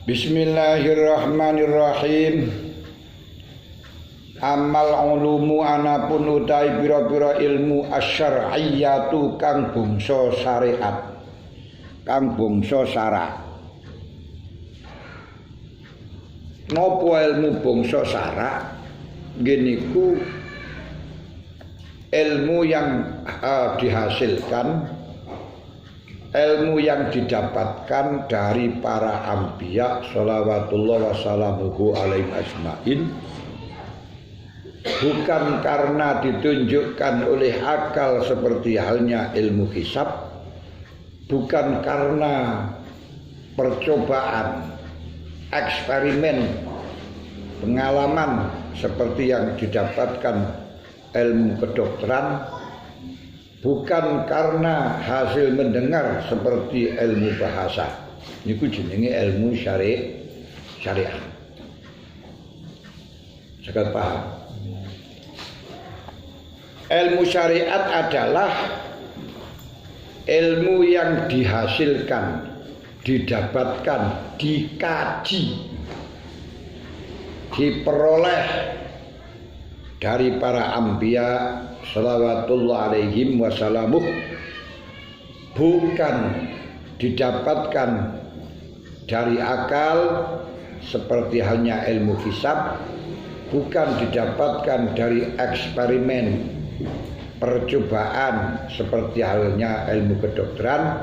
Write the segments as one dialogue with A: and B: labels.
A: Bismillahirrahmanirrahim. Amal ulumu anapun utai pira-pira ilmu asyariyatu kang bangsa syariat, kang bangsa syara. Napa ilmu bangsa syara? Ngeniku ilmu yang dihasilkan, ilmu yang didapatkan dari para anbiya shalawatullah wassalamuhu alaihi ajmain, bukan karena ditunjukkan oleh akal seperti halnya ilmu hisab, bukan karena percobaan, eksperimen, pengalaman seperti yang didapatkan ilmu kedokteran, bukan karena hasil mendengar seperti ilmu bahasa. Niku jenenge ilmu syariat. Saged paham? Ilmu syariat adalah ilmu yang dihasilkan, didapatkan, dikaji, diperoleh dari para anbiya shalawatullah alaihim wassalamuh, bukan didapatkan dari akal seperti halnya ilmu hisab, bukan didapatkan dari eksperimen, percobaan seperti halnya ilmu kedokteran,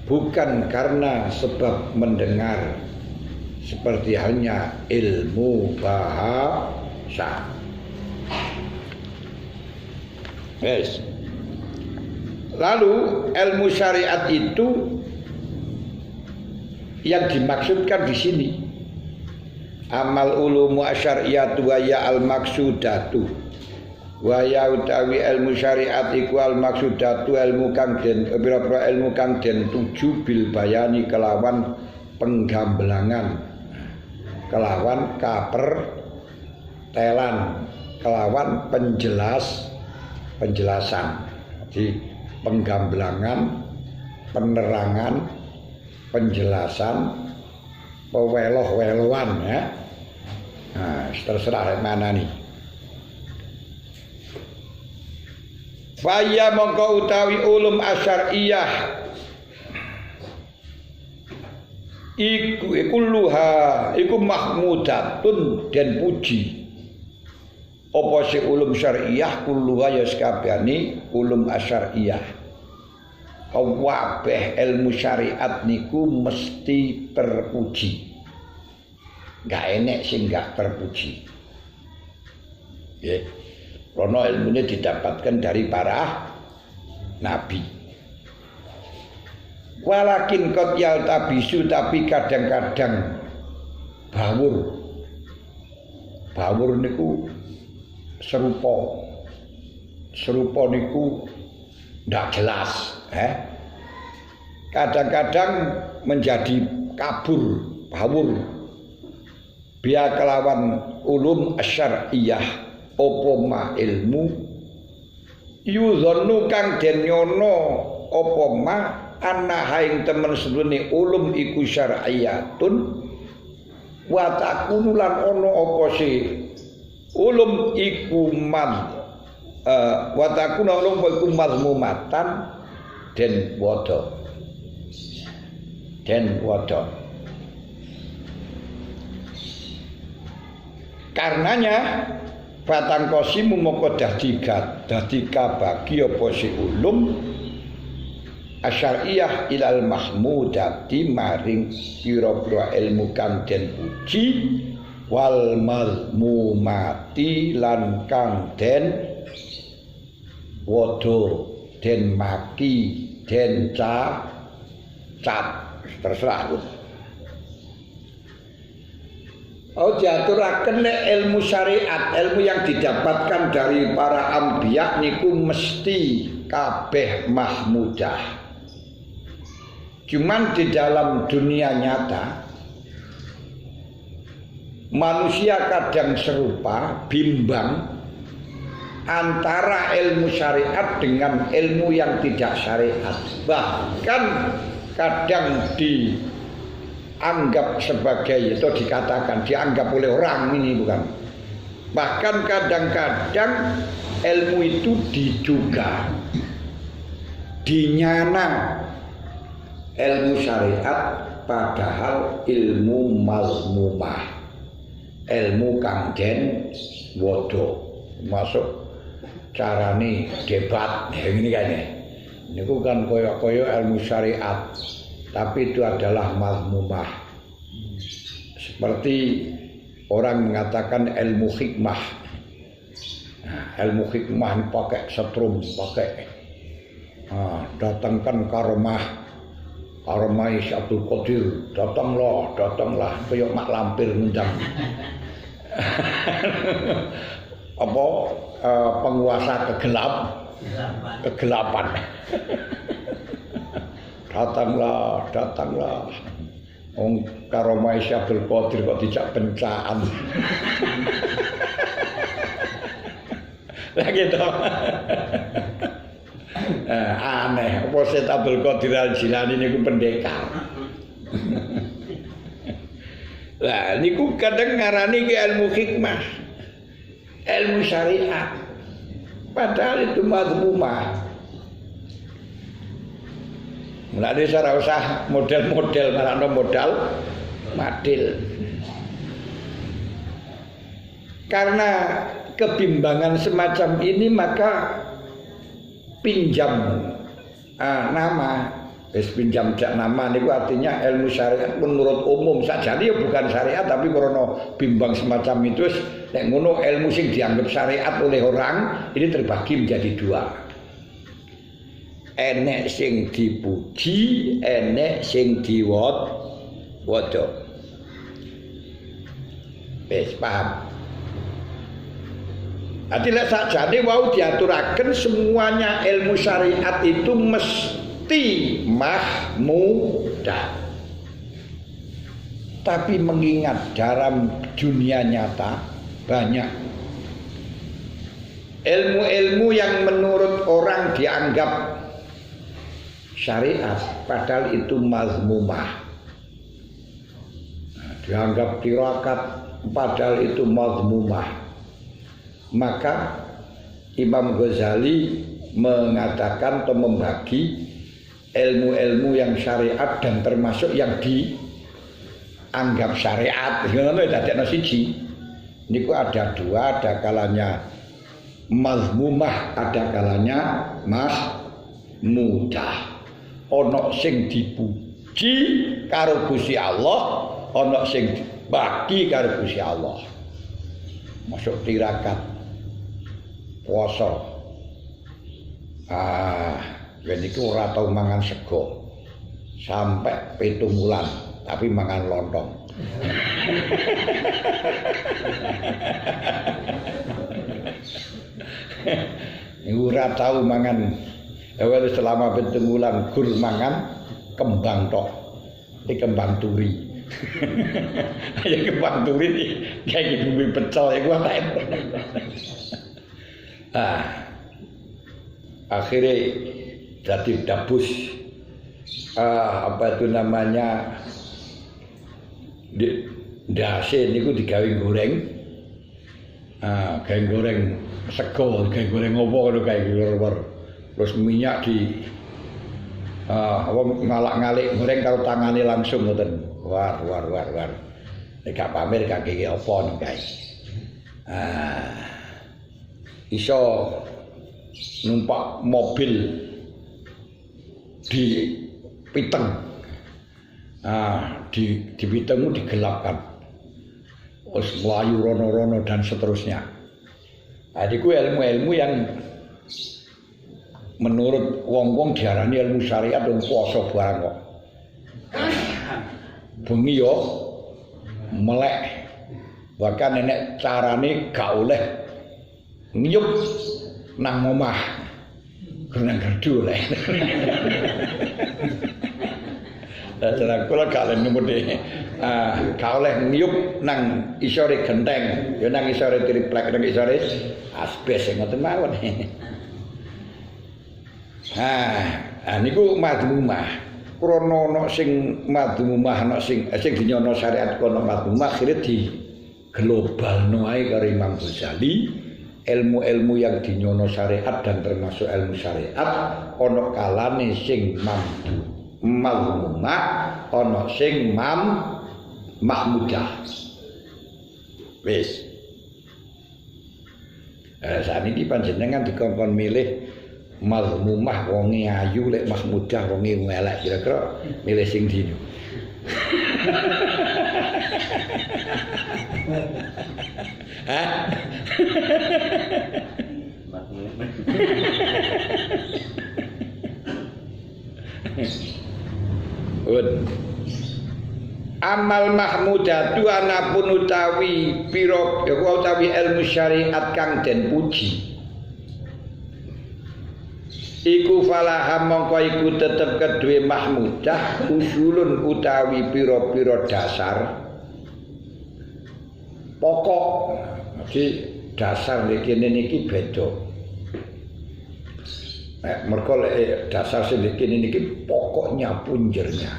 A: bukan karena sebab mendengar seperti halnya ilmu bahasa. Yes. Lalu ilmu syariat itu yang dimaksudkan di sini amal ulumu asyariyatu wa ya al maksudatu wa ya utawi ilmu syariat iku al maksudatu ilmu kang den pira-pira ilmu kang den tuju bil bayani kelawan penggambelangan, kelawan kapertelan, kelawan penjelasan. Jadi penggambelangan, penerangan, penjelasan, peweloh-welohan ya. Nah, terserah mana nih. Faya mongko utawi ulum asyariyah iku kulluha iku mahmudatun den puji. Apa si ulum syariah kulluha ya sakabehane ulum asyariyah. Kabeh ilmu syariat niku mesti terpuji. Enggak enek sing enggak terpuji. Nggih. Karena ilmunya didapatkan dari para nabi. Walakin qad yaltabisu, tapi kadang-kadang bawur niku serupa niku ndak jelas, kadang-kadang menjadi kabur, bawur biya kelawan ulum asyariyah opo ma ilmu yuzannu kang den nyono opo ma ana haing temen sedune ulum iku syar'iyatun wa takunu lan ono apa si ulum iku man wa takunu ulum iku mazmumatan den wada karenanya batang kosimu moko dadi kabagi apa si ulum asyariyah ilal mahmudati maring pira-pira ilmu kang den puji wal mazmumati lan kang den wada den maki den cat terserah. Diaturaken ilmu syariat, ilmu yang didapatkan dari para anbiya niku mesti kabeh mahmudah. Cuman di dalam dunia nyata manusia kadang serupa, bimbang antara ilmu syariat dengan ilmu yang tidak syariat. Bahkan kadang di dianggap sebagai atau dikatakan dianggap oleh orang ini bukan. Bahkan kadang-kadang ilmu itu diduga, dinyana ilmu syariat padahal ilmu mazmumah, ilmu kang den wodo, masuk carane debat ngene kayaknya. Niku kan koyo-koyo ilmu syariat, tapi itu adalah mazmumah. Seperti orang mengatakan ilmu hikmah. Nah, ilmu hikmah ini pakai setrum, pakai datangkan karomah Abdul Qadir, datanglah, kayak mak lampir ngundang apa penguasa kegelapan. datanglah. Wong karomah Abdul Qadir kok dijak pencaan. Lah gitu. Aneh, apa Syekh Abdul Qadir Al-Jilani niku pendekar. Lah niku kadang ngarani ke ilmu hikmah, ilmu syariat. Padahal itu mazmumah. Mulane ora usah model-model marano modal madil. Karena kebimbangan semacam ini maka pinjam nama, pinjam nama niku artinya ilmu syariat menurut umum saja dia bukan syariat tapi karena bimbang semacam itu nek ngono ilmu sing dianggap syariat oleh orang ini terbagi menjadi dua. Enek sing dipuji, enek sing diwodo. Wis paham? Ati lek sakjane wau diaturaken semuanya ilmu syariat itu mesti mahmudah. Tapi mengingat dalam dunia nyata banyak ilmu-ilmu yang menurut orang dianggap syariat padahal itu mazmumah. Dianggap tirakat padahal itu mazmumah. Maka Imam Ghazali mengatakan atau membagi ilmu-ilmu yang syariat dan termasuk yang dianggap syariat. Ngono dadekno siji. Niku ada dua, ada kalanya mazmumah, ada kalanya mahmudah. Ana sing dipuji karo Gusti Allah, ana sing dibagi karo Gusti Allah. Masuk tirakat puasa. Niku ora tau mangan sego sampai 7 wulan, tapi mangan lontong. Ora tau mangan selama 7 wulan gur mangan kembang tok. Iki kembang turi. Ya kembang turi kayak bumbu pecel ya gua tak. Akhirnya jadi dabus apa itu namanya dase niku digawe goreng. Gawe goreng sego, gawe goreng opo ngono kae lur. Terus minyak di ngalak-ngalik goreng karo tangane langsung ngoten. War. Nek gak pamer kaki apa nek kae. Iso numpak mobil di piteng. Di pitengmu digelapkan. Terus melayu rono-rono dan seterusnya. Iku ilmu-ilmu yang menurut wong-wong diarani ilmu syariat dan puasa barang kok. Bengi yo melek. Bahkan nenek carane gak oleh ngiyup nang omah. Kena gerdu oleh. Lah kula gak oleh nemune gak oleh ngiyup nang isore genteng, ya nang isore triplek, nang isore asbes ngoten mawon. Niku mazmumah. krana ana sing madhumah ana sing dinyono syariat kono madhumah akhire di globalno ae karo Imam Ghazali ilmu-ilmu yang dinyono syariat dan termasuk ilmu syariat ana kalane sing madhumah ana sing mahmudah wis saat ini panjenengan dikongkon milih mazmumah wonge ayu lek mahmudah wonge elek kira-kira milih sing dino. Hah? Amal mahmudatu anapun utawi pira utawi ilmu syariat kang den puji iku falaha mongko iku tetep kedue mahmudah usulun utawi pira-pira dasar pokok. Jadi dasar kene niki beda. Mergo dasar sing kene niki pokoknya punjernya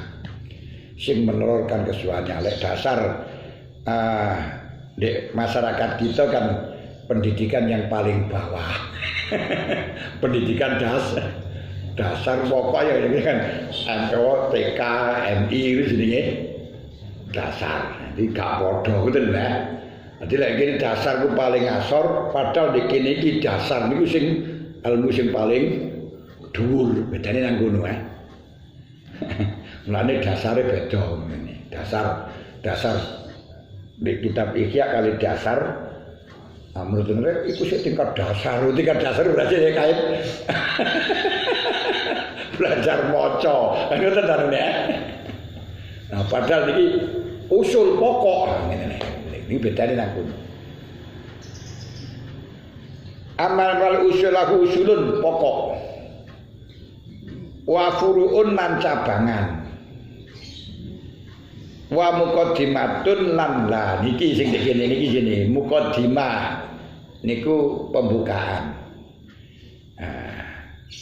A: sing menelurkan kesuanya. Lek dasar di masyarakat kita kan pendidikan yang paling bawah. Pendidikan dasar pokok ya ini kan MPO, TK, MI itu jenenge dasar. Jadi gak padha ngoten lho. Jadi lek kene dasar ku paling asor padahal di kene iki dasar niku sing ilmu sing paling dhuwur. Bedane nang ngono Mulane dasare beda ngene. Dasar di kitab Ihya kali dasar menurut mereka itu sih tingkat dasar berarti ya kait belajar moco itu tentarnya. Nah padahal ini usul pokok ini bedanya nang kono. Amal wal usul lahu usulun pokok wa furuun lan cabangan wa muqaddimatun lan la niki sing dikene niki jenenge muqaddimah niku pembukaan.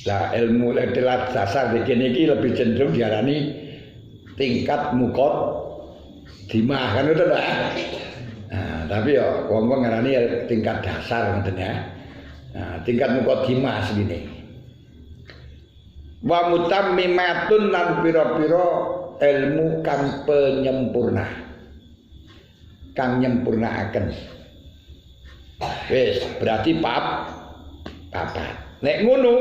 A: Lah ilmu telat dasar dikene iki lebih cenderung diarani tingkat muqaddimah kan itu dah. Tapi ya wong-wong ngarani tingkat dasar ngoten ya. Tingkat muqaddimah segini. Wa mutammimatun lan pira-pira ilmu kang penyempurna kang nyempurnaaken. Wis berarti papat. Nek ngono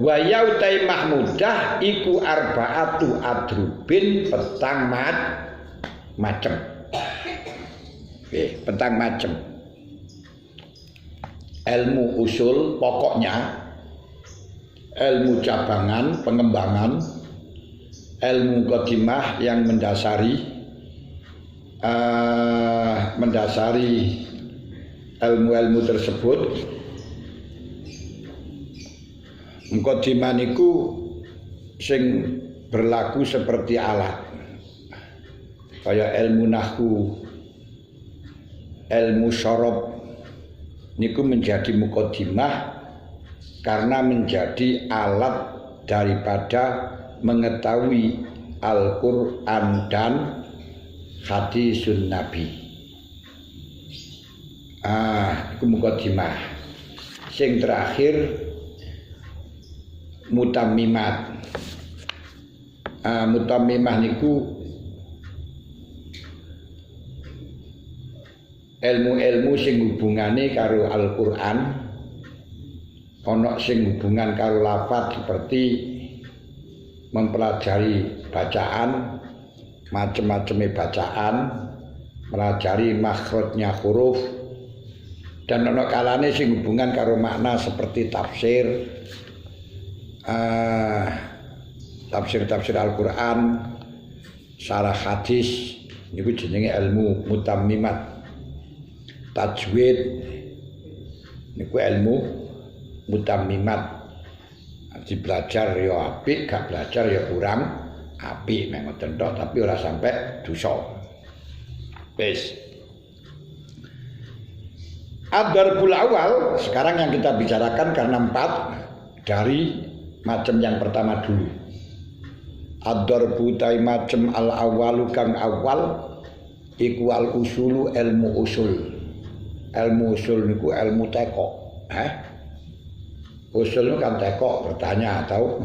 A: wa yautai mahmudah iku arbaatu adrubin petang macem. Petang macem. Ilmu usul pokoknya, ilmu cabangan pengembangan, ilmu qadimah yang mendasari ilmu-ilmu tersebut. Muqaddimah niku sing berlaku seperti alat. Kaya ilmu nahwu, ilmu syarab niku menjadi muqaddimah karena menjadi alat daripada mengetahui Al-Qur'an dan hadisun Nabi. Itu muqaddimah. Sing terakhir mutammimat. Mutammimah niku ilmu-ilmu sing hubungane karo Al-Qur'an, ana sing hubungan karo lafaz seperti mempelajari bacaan, macam-macamnya bacaan, melajari makhrajnya huruf, dan ana kalane sing hubungan karo makna seperti tafsir, tafsir Al-Qur'an, syarah hadis, niku jenenge ilmu mutammimat. Tajwid niku ilmu mutammimat. Belajar ya apik, gak belajar ya kurang apik, mek ngoten tok tapi ora sampai dosa. Wis. Ad-darbul awal sekarang yang kita bicarakan karena 4 dari macam yang pertama dulu. ad-darbu ta macem al awalu kang awal iku al usulu ilmu usul. Ilmu usul niku ilmu teko. Usul itu kan teko, bertanya atau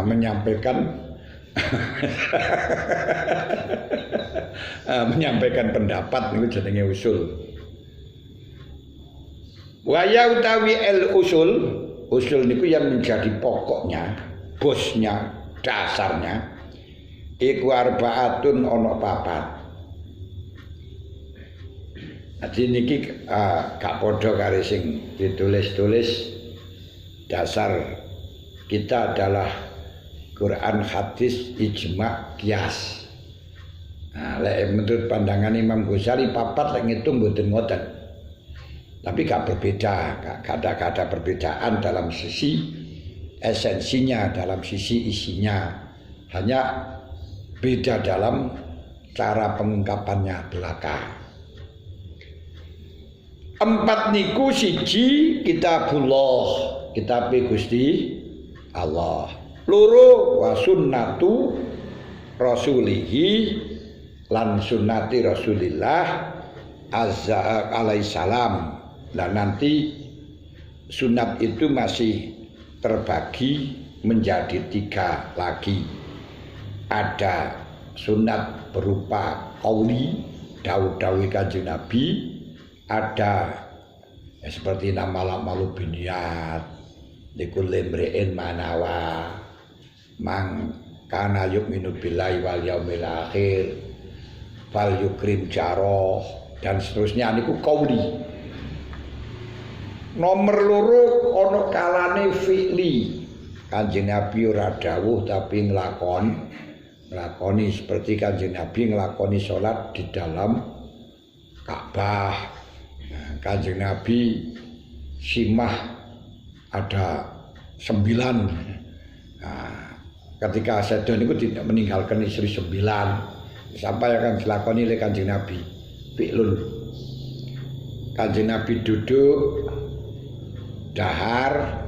A: menyampaikan menyampaikan pendapat niku jenenge usul. Wa ya utawi el usul niku yang menjadi pokoknya, bosnya, dasarnya iku arbaatun ana papat. Jadi niki gak padha karo sing ditulis-tulis. Dasar kita adalah Quran, hadis, ijma, qiyas. Nah, menurut pandangan Imam Ghazali papat lek ngitung mboten ngoten. Tapi gak berbeda, gak ada perbedaan dalam sisi esensinya, dalam sisi isinya. Hanya beda dalam cara pengungkapannya belaka. 4 niku siji kitabullah, kitab Gusti Allah. 2 wa sunnatu rasulihi lan sunnati Rasulillah azza alaihissalam. Nah nanti sunat itu masih terbagi menjadi 3 lagi. Ada sunat berupa qauli, dawuh-dawuh Kanjeng Nabi. Ada seperti nama malu biniyat likul limri'in manawa mang kana yu'minu billahi wal yaumil akhir fal yukrim jaroh dan seterusnya niku qauli. Nomor 2 ana kalane fi'li. Kanjeng Nabi ora dawuh tapi nglakoni seperti Kanjeng Nabi nglakoni salat di dalam Ka'bah. Kanjeng Nabi simah ada 9. Nah, ketika sedon itu tidak meninggalkan istri 9. Sampai akan dilakoni oleh Kanjeng Nabi. Fi'lun. Kanjeng Nabi duduk, dahar,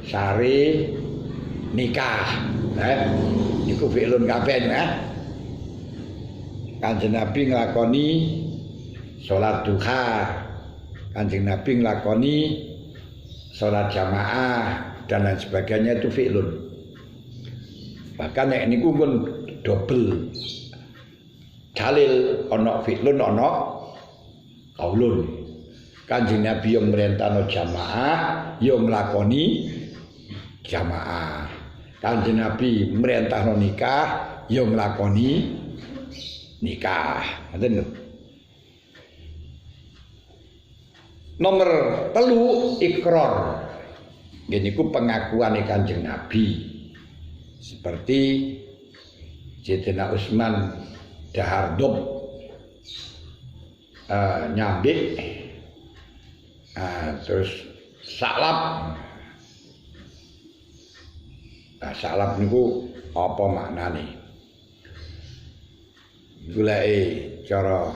A: sari, nikah. Niku fi'lun kabeh Kanjeng Nabi nglakoni salat duha. Kanjeng Nabi nglakoni salat jamaah dan lain sebagainya itu fi'lun. Bahkan nek niku pun double. Dalil ana fi'lun ana qaulun. Kanjeng Nabi yang merintahno jamaah, yang nglakoni jamaah. Kanjeng Nabi merintahno nikah, yang nglakoni nikah. Ngoten. Nomor 3 ikrar. Ini ku pengakuan Kanjeng Nabi. Seperti Sayyidina Utsman dahar dub nyambik terus saklap. Saklap niku apa maknane? Goleki cara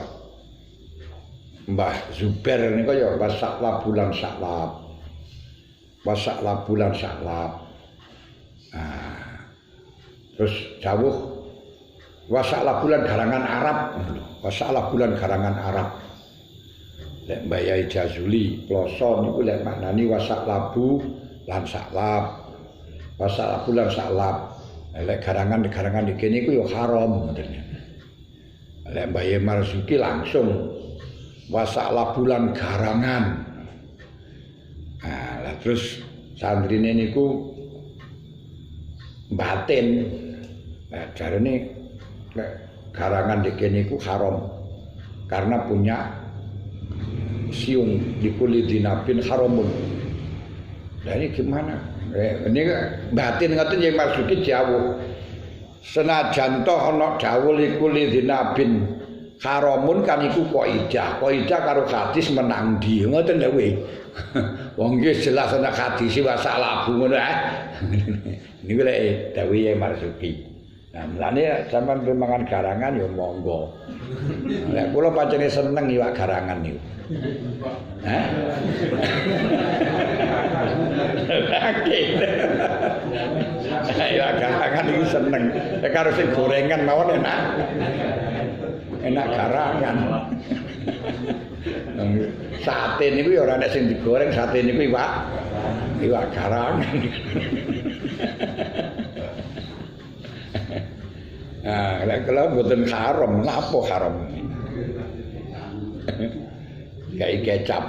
A: Mbah Zubair niku ya wasaklah bulan saklap. Wasaklah bulan saklap. Terus jauh wasaklah bulan garangan Arab. Wasaklah bulan garangan Arab. Lek Mbah Yai Jazuli ploso niku lek maknani wasaklah bulan saklap. Wasaklah bulan saklap. Lek garangan iki niku ya haram ngoten. Lek Mbah Yai Marzuki langsung wasaklah bulan garangan. Nah, terus santrine niku batin. Nah, jarene garangan iki niku haram karena punya siung dikuli dinabin haramun. Nah ini gimana? Ini batin ngoten yang Marzuki jawuh. Senajan toh ana dawuh likuli dinabin haramun kan iku kaidah karo hadis menang ndi ngoten lho kuwi. Wong iki jelas ana hadis wasalabu ngono Niku lek dawuhe Marzuki. Nah, mulane sampean mangan garangan ya monggo. Nek kula pancene seneng iwak garangan niku. Hah? Iwak garangan niku seneng. Nek karo sing gorengan mawon enak. Enak garangan. Sate niku ya ora nek sing digoreng, sate niku iwak garangan. Nah, kalau mboten haram, napa haram? Kayak kecap.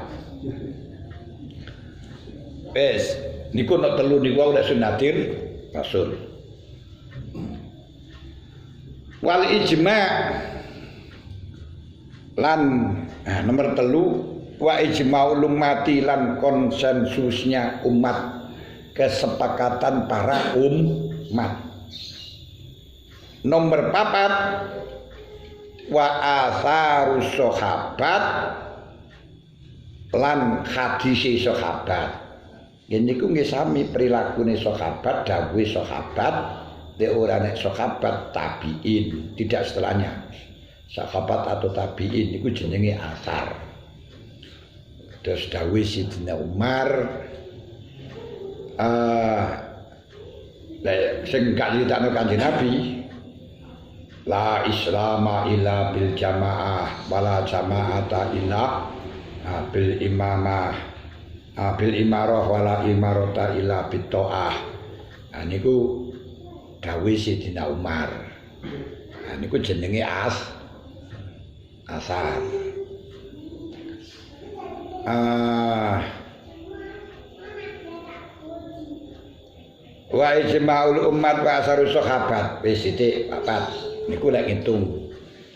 A: Wes, niku nek telu niku nek sunatir rasul. Wal ijma' lan nomor telu wa ijma'ul ummati lan konsensusnya umat, kesepakatan para umat. Nomor 4 wa atharus sahabat lan hadise sahabat. Yen niku nggih sami prilakune sahabat, dawuhe sahabat, nek ora nek sahabat tabi'in, tidak setelahnya. Sahabat atau tabi'in niku jenenge athar. Terus dawuhe Sidina Umar sing gak ditakno Kanjeng Nabi, la islama illa bil jamaah wala jama'ata illa bil imamah bil imarah wala imarata illa bit ta'ah. Nah niku dawuh Sidina Umar. Nah niku jenenge asar. Wa ijma'ul ummat wa asarus sahabat wis sithik papat. Niku lek ngitung.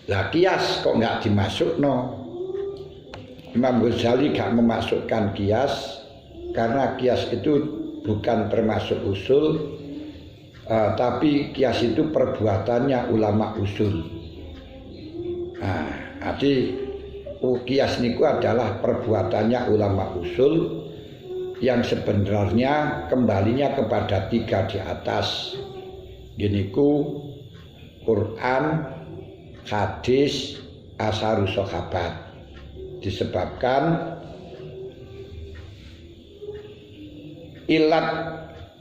A: Lah kias kok enggak dimasukno. Imam Ghazali gak memasukkan kias karena kias itu bukan termasuk usul, tapi kias itu perbuatannya ulama usul. Nah, arti kias niku adalah perbuatannya ulama usul yang sebenarnya kembalinya kepada 3 di atas. Giniku Quran, hadis, asharus sahabat. Disebabkan ilat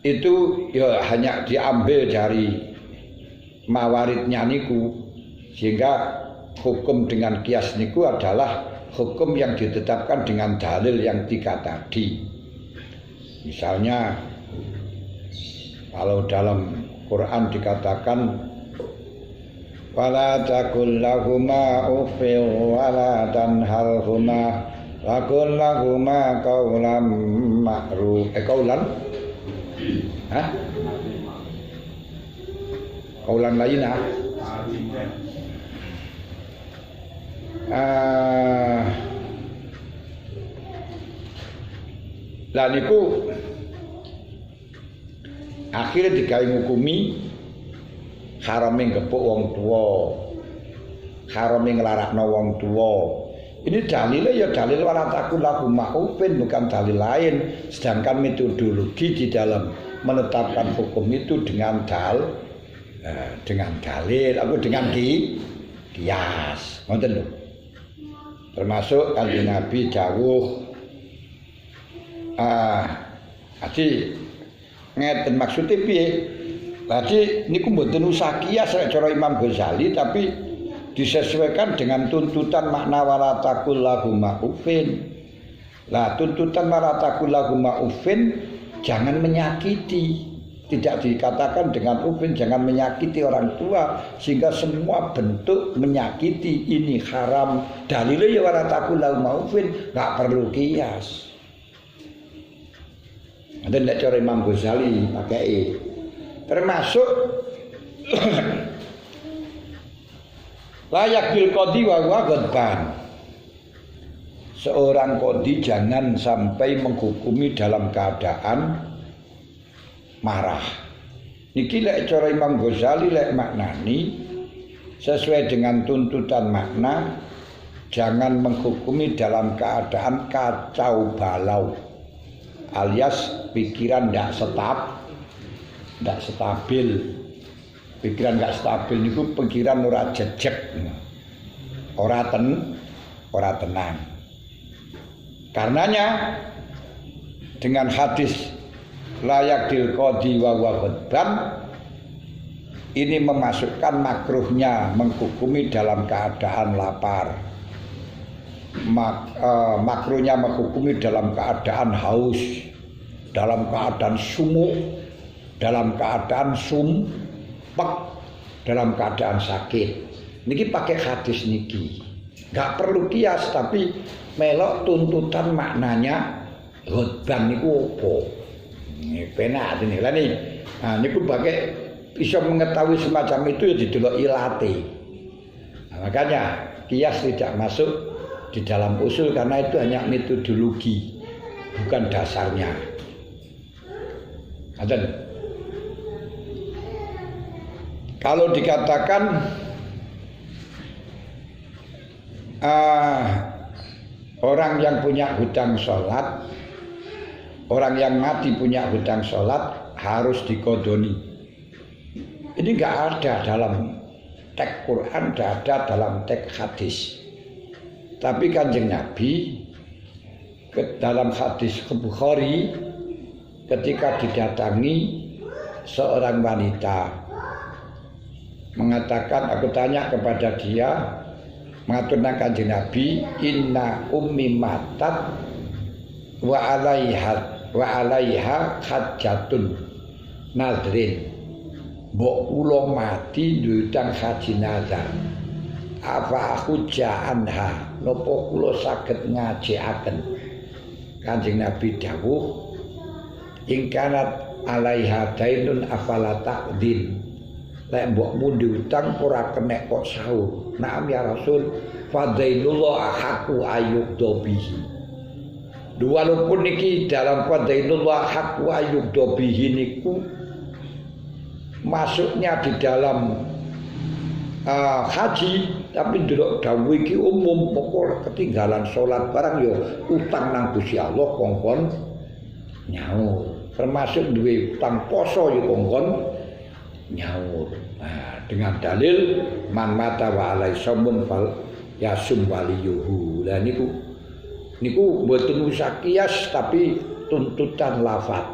A: itu ya hanya diambil dari mawaridnya niku, sehingga hukum dengan kias niku adalah hukum yang ditetapkan dengan dalil yang 3 tadi. Misalnya kalau dalam Quran dikatakan wala taqul lahuma uffin wala tanharhuma laqul lahuma qaulan ma'ruf qaulan qaulan lainah lah niku akhirnya digawe ngukumi harame ngepuk wong tuwa, harame nglarakno wong tuwa. Ini dalilnya ya dalil wala taqul lahum ma'ufin, bukan dalil lain. Sedangkan metodologi di dalam menetapkan hukum itu dengan dalil, dengan kias. Ngoten lho. Termasuk Kanjeng Nabi dawuh ati ngeten maksudnya piye? Tadi niku mboten usah kias cara Imam Ghazali, tapi disesuaikan dengan tuntutan makna wala taqul lahum ma'ufin. Lah tuntutan wala taqul lahum ma'ufin jangan menyakiti. Tidak dikatakan dengan ufin jangan menyakiti orang tua, sehingga semua bentuk menyakiti ini haram. Dalilnya ya wala taqul lahum ma'ufin, enggak perlu kias. Dan nek cara Imam Ghazali pakai termasuk layak bil qadi wa ghadban. Seorang qadi jangan sampai menghukumi dalam keadaan marah. Niki lek cara Imam Ghazali lek maknani sesuai dengan tuntutan makna, jangan menghukumi dalam keadaan kacau balau, alias pikiran tidak stabil. Pikiran gak stabil niku pikiran ora jejeg. Ora tenang. Karenanya dengan hadis layak dil qadi wa ghadban ini memasukkan makruhnya menghukumi dalam keadaan lapar. Makruhnya menghukumi dalam keadaan haus, dalam keadaan sumuk, dalam keadaan sumpek, dalam keadaan sakit. Niki pakai hadis niki. Gak perlu kias tapi melok tuntutan maknanya ghadban niku opo. Ini penak ini. Lah nih. Nah niku pakai bisa mengetahui semacam itu ya didelok ilate. Nah, makanya kias tidak masuk di dalam usul karena itu hanya metodologi, bukan dasarnya. Ada. Kalau dikatakan orang yang punya hutang sholat, orang yang mati punya hutang sholat harus dikodoni. Ini nggak ada dalam teks Quran, nggak ada dalam teks hadis. Tapi Kanjeng Nabi dalam hadis Bukhari ketika didatangi seorang wanita mengatakan, aku tanya kepada dia, mengaturkan Kanjeng Nabi, inna ummi matat wa alaiha hajatun nadrin, mbok kula mati ndutang haji nazar, apa aku ja'anha nopo kula saged ngajekaken. Kanjeng Nabi dawuh, ingkanat alaiha dainun afala taqdin, lek mbokmu diutang ora kenek kok sahur. Naam ya Rasul, fadailullah haqqu ayyuqdabihi. Walaupun niki dalam fadailullah haqqu ayyuqdabihi niku masuknya di dalam haji, tapi ndelok dawuh iki umum, pokok ketinggalan salat barang yo utang nang Gusti Allah kongkon nyaur. Termasuk duwe utang poso yo kongkon nyaur. Nah, dengan dalil man mata wa alai samun fal yasum waliyuhu. Lah niku mboten usah kias tapi tuntutan lafaz.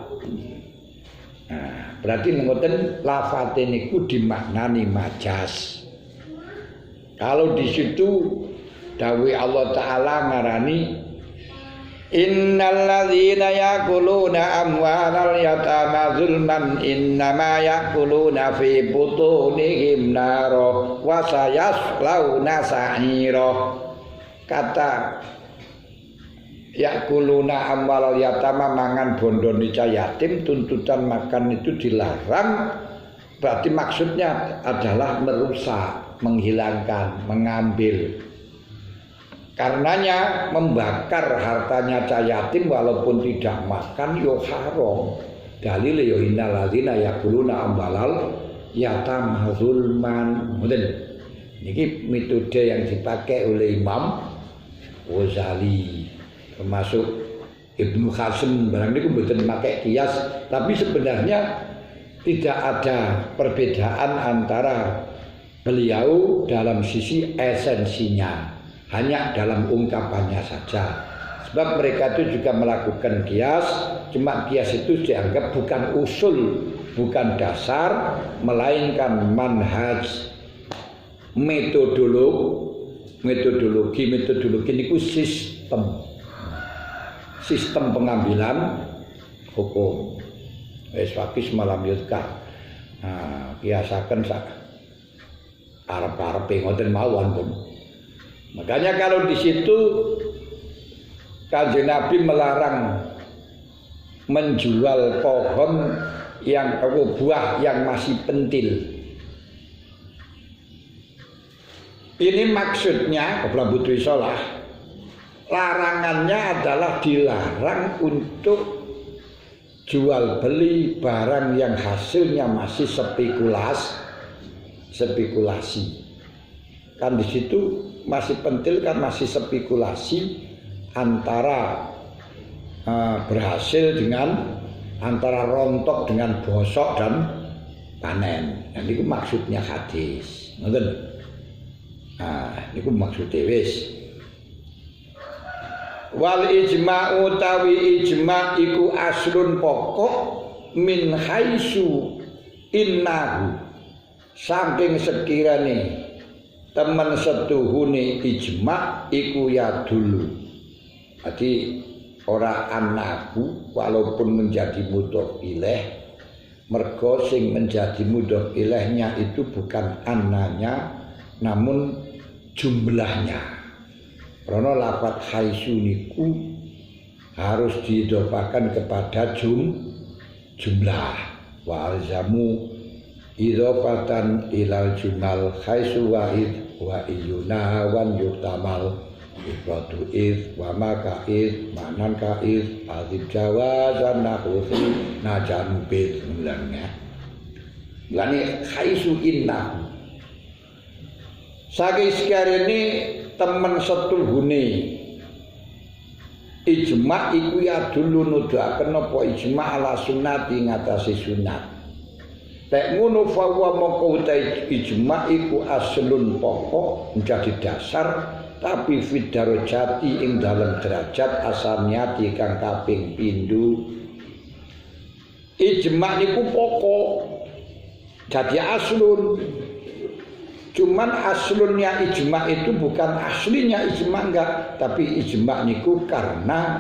A: Nah, berarti ngoten lafate niku dimaknani majas. Kalau di situ dawuh Allah Taala ngarani innal ladzina yaquluna amwalal yatama zulman innama yaquluna fi butunihim nara wa sayaslawna sa'ira. Kata yaquluna amwalal yatama, mangan bondo nica yatim, tuntutan makan itu dilarang. Berarti maksudnya adalah merusak, menghilangkan, mengambil. Karenanya membakar hartanya cah yatim walaupun tidak makan yo haram. Dalil yo innal ladzina yaquluna ambalal yatam zulman. Niki metode yang dipakai oleh Imam Ghazali, termasuk Ibnu Hasan barang niku mboten pakai kias, tapi sebenarnya tidak ada perbedaan antara beliau dalam sisi esensinya, hanya dalam ungkapannya saja. Sebab mereka itu juga melakukan kias, cuma kias itu dianggap bukan usul, bukan dasar, melainkan manhaj, metodologi niku sistem pengambilan hukum. Wis fakis malam yudka. Nah, kiasaken sak arep-arepe ngoten mawon pun. Makanya kalau di situ Kanjeng Nabi melarang menjual pohon yang buah yang masih pentil. Ini maksudnya kebelah putri sholah, larangannya adalah dilarang untuk jual beli barang yang hasilnya masih spekulasi. Kan di situ masih pentil, kan masih spekulasi antara berhasil dengan antara rontok dengan bosok dan panen. niku maksudnya hadis. Ngoten. Niku maksudnya wis. Wal ijma'u tawi ijma' iku aslun pokok min haitsu innahu saking sekirane temen setuhune ijma' iku ya dulu. Jadi ora anaku walaupun menjadi mudhof ilaih, mergo sing menjadi mudhof ilaihnya itu bukan ananya namun jumlahnya. Karena lafaz haitsu niku harus diidhofakan kepada jumlah. Wa alzamu idhofatan ilal jumal haitsu wahid wa iyuna wan yuktamal ifradu id wa maka id manan ka id azib jawazan nahusi najan bid mulanya. Lani haitsu inna saking sekarene temen setuhune ijma' iku ya dulu nuduhaken apa ijma' ala sunnati ngatasi sunat. Tek ngono fa wa mongko ijma' iku aslun pokok menjadi dasar tapi fid darajati ing dalam derajat asaniyati kang kaping pindho. Ijma' niku pokok jadi aslun. Cuman aslunnya ijma' itu bukan aslinya ijma' enggak, tapi ijma' niku karena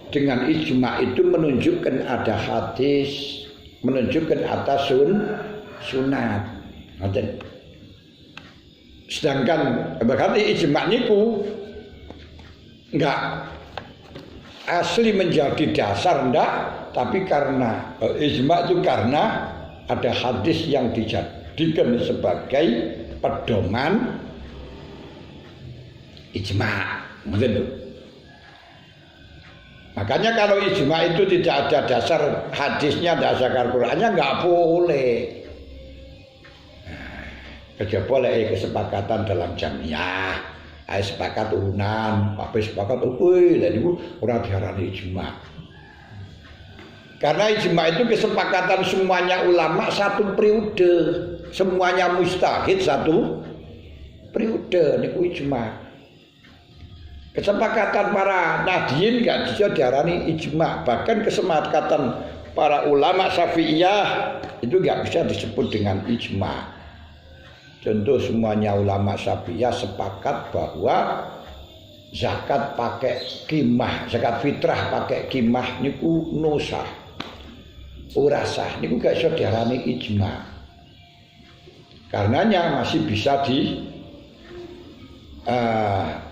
A: dengan ijma' itu menunjukkan ada hadis, menunjukkan atas sunat. Sedangkan berarti ijma' niku enggak asli menjadi dasar enggak, tapi karena ijma' itu karena ada hadis yang dijadikan sebagai pedoman ijma'. Makanya kalau ijma' itu tidak ada dasar hadisnya, dasar Al-Qur'annya enggak boleh. Kerja boleh kesepakatan dalam jamiah, sepakat urunan, apa sepakat dan itu orang diarani ijma'. Karena ijma' itu kesepakatan semuanya ulama satu periode, semuanya mujtahid satu periode, niku ijma'. Kesepakatan para nahdiyin gak bisa diarani ijma', bahkan kesepakatan para ulama Syafi'iyah itu gak bisa disebut dengan ijma'. Contoh semuanya ulama Syafi'iyah sepakat bahwa zakat pakai qimah, zakat fitrah pakai qimah niku nosah. Ora sah niku gak iso diarani ijma'. Karenanya masih bisa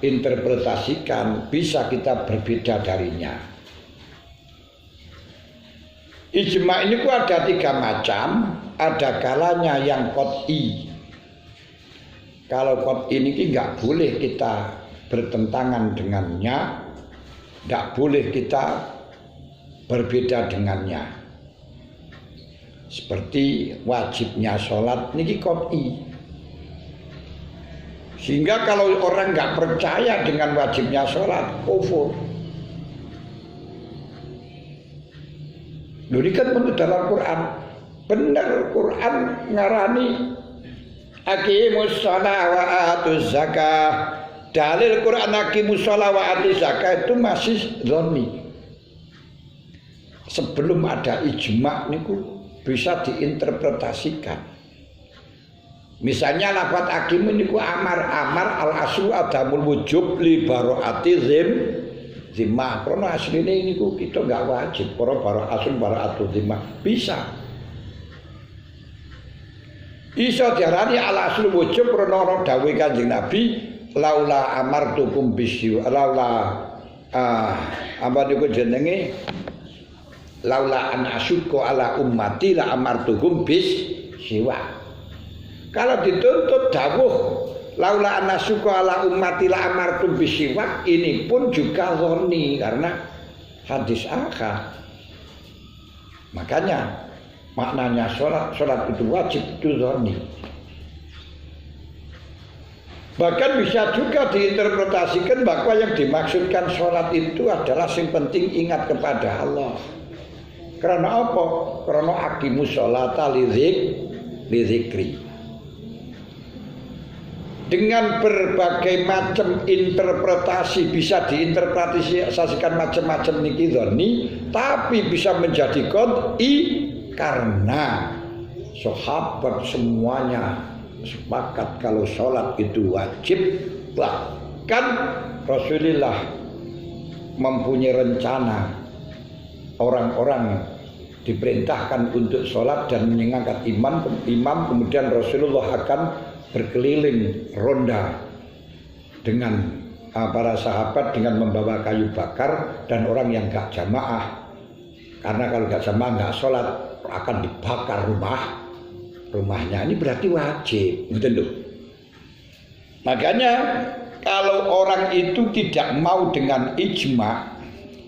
A: interpretasikan, bisa kita berbeda darinya. Ijma' ini ada 3 macam, ada kalanya yang qot'i. Kalau qot'i ini nggak boleh kita bertentangan dengannya, nggak boleh kita berbeda dengannya. Seperti wajibnya sholat niki qot'i. Sehingga kalau orang nggak percaya dengan wajibnya sholat, kufur. Ini kan menurut dalam Quran, benar Quran ngarani aqimus shalah wa atuz zakah. Dalil Quran aqimus shalah wa atuz zakah itu masih dzanni. Sebelum ada ijma' niku bisa diinterpretasikan. Misalnya lafaz akim niku amar al aslu adamul wujub li baroati zimmah. Karena asline niku kita enggak wajib para asl baroatu zimmah. Bisa. Iso diarani al aslu wujub karena dawuh Kanjeng Nabi laula amartukum bisyu laula apa niku jenenge laula an asyukku ala ummati la amartuhum bis siwa. Kalau dituntut dawuh laula an asyukku ala ummati la amartum bis siwa, ini pun juga dzanni karena hadis akhar. Makanya maknanya sholat itu wajib, itu dzanni. Bahkan bisa juga diinterpretasikan bahwa yang dimaksudkan sholat itu adalah yang penting ingat kepada Allah. Karena apa? Karena aqimus sholata li dzikri. Dengan berbagai macam interpretasi, bisa diinterpretasikan macam-macam niki dzoni, tapi bisa menjadi qat'i karena sahabat semuanya sepakat kalau sholat itu wajib. Bahkan Rasulullah mempunyai rencana orang-orang diperintahkan untuk sholat dan mengangkat imam, kemudian Rasulullah akan berkeliling ronda dengan para sahabat dengan membawa kayu bakar dan orang yang gak jamaah, karena kalau gak jamaah gak sholat akan dibakar rumahnya. Ini berarti wajib, betul. Makanya kalau orang itu tidak mau dengan ijma,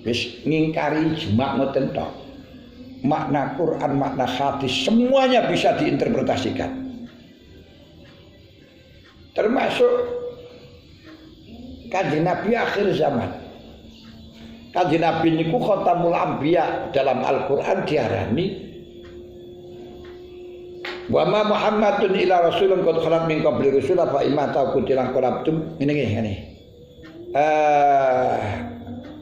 A: wis ngingkari ijma ngoten tok, makna Quran, makna hadis semuanya bisa diinterpretasikan. Termasuk Kanjeng Nabi akhir zaman. Kanjeng Nabi niku khatamul anbiya, dalam Al-Qur'an diarani wa ma Muhammadun illa rasulun qad khalat min qabli rusul fa imma taqutilan qalabtum ngene.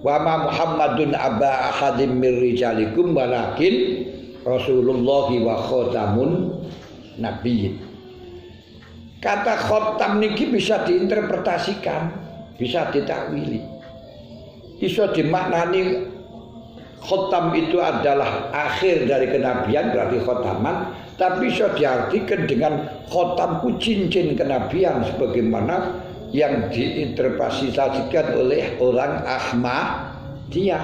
A: Wa ma Muhammadun aba ahadim mir rijalikum walakin Rasulullah wa khatamun nabiyyin. Kata khotam niki bisa diinterpretasikan, bisa ditakwili. Bisa dimaknani khotam itu adalah akhir dari kenabian, berarti khotaman, tapi bisa diartikan dengan khotamku cincin kenabian, sebagaimana yang diinterpretasikan oleh orang Ahmadiyah.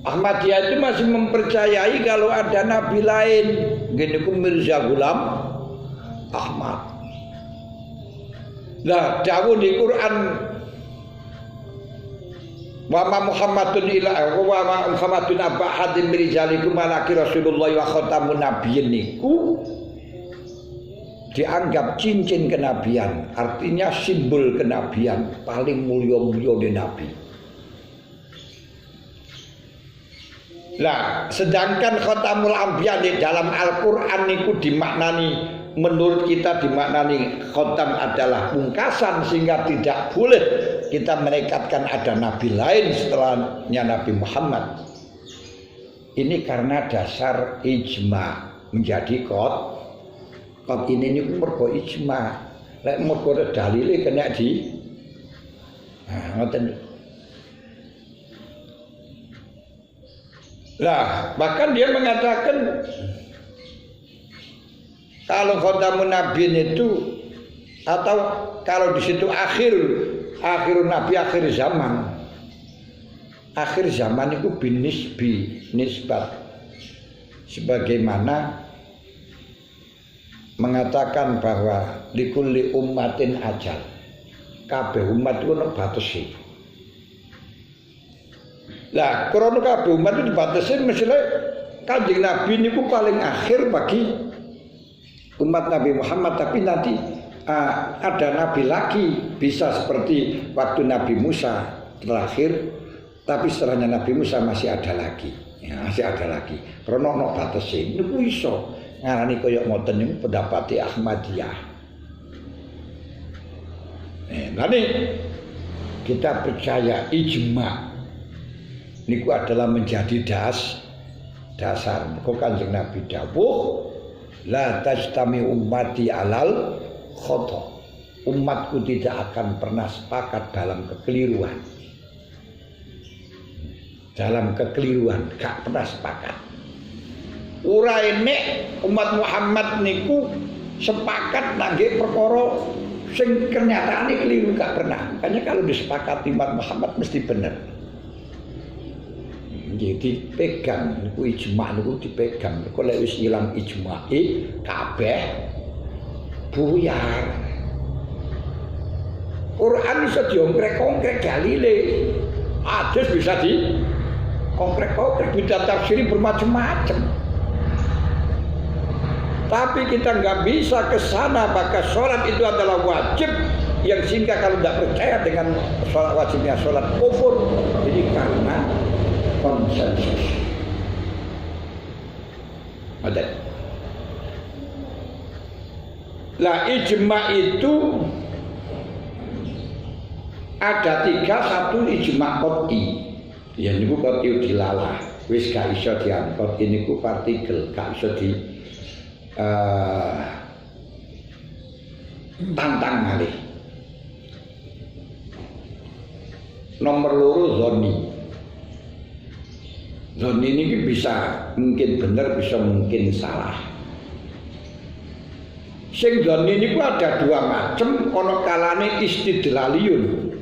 A: Ahmadiyah itu masih mempercayai kalau ada nabi lain, gini Mirza Ghulam Ahmad. Nah, dawuh di Quran wa ma Muhammadun illa wa ma Muhammadun aba hadim rijalikum malaki Rasulullah wa khatamun nabiyyin niku dianggap cincin kenabian, artinya simbol kenabian, paling mulia-mulia di nabi. Nah, sedangkan khatamul anbiya di dalam Al-Qur'an niku dimaknani, menurut kita dimaknani khotam adalah pungkasan, sehingga tidak boleh kita menekatkan ada nabi lain setelahnya Nabi Muhammad. Ini karena dasar ijma menjadi qat ini mergo ijma. Lek mergo dalile kena di ngoten. Lah, bahkan dia mengatakan kalau khatamun nabiin itu, atau kalau di situ akhir nabi, akhir zaman. Akhir zaman itu nisbat. Sebagaimana mengatakan bahwa likulli ummatin ajal. Kabeh umat itu ono batesi. Lah, krana kabeh umat itu dibatasi, mestinya Kanjeng Nabi niku paling akhir bagi umat Nabi Muhammad, tapi nanti ada nabi lagi, bisa seperti waktu Nabi Musa terakhir, tapi setelahnya Nabi Musa masih ada lagi, masih ada lagi. Karena ono batese niku iso ngarani kaya ngoten niku pendapati Ahmadiyah. Nanti kita percaya ijma niku adalah menjadi dasar. Kok Kanjeng Nabi dawuh la tajtami ummati alal khata. Umatku tidak akan pernah sepakat dalam kekeliruan. Dalam kekeliruan gak pernah sepakat. Uraine umat Muhammad niku sepakat nangge perkara sing kenyataane keliru gak pernah. Makanya kalau disepakati umat Muhammad mesti benar. Jadi pegang niku ijma niku dipegang. Kok lek wis ilang ijmae kabeh buyar. Quran bisa diongkrek-ongkrek dalile. Hadis bisa di-ongkrek-ongkrek, bisa tafsiri bermacam-macam. Tapi kita nggak bisa ke sana, maka sholat itu adalah wajib. Yang sehingga kalau tidak percaya dengan sholat wajibnya sholat kufur. Jadi karena konsensus. Ada. Lah ijma itu ada 3, satu ijma qot'i. Ya niku qot'i dilalah. Wis gak iso diangkut ini ku partikel, gak iso di tantang malih. Nomor 2 zoni. Zoni ini bisa mungkin benar, bisa mungkin salah. Sing zoni ini ada 2 macam, ono kalane istidlaliyun.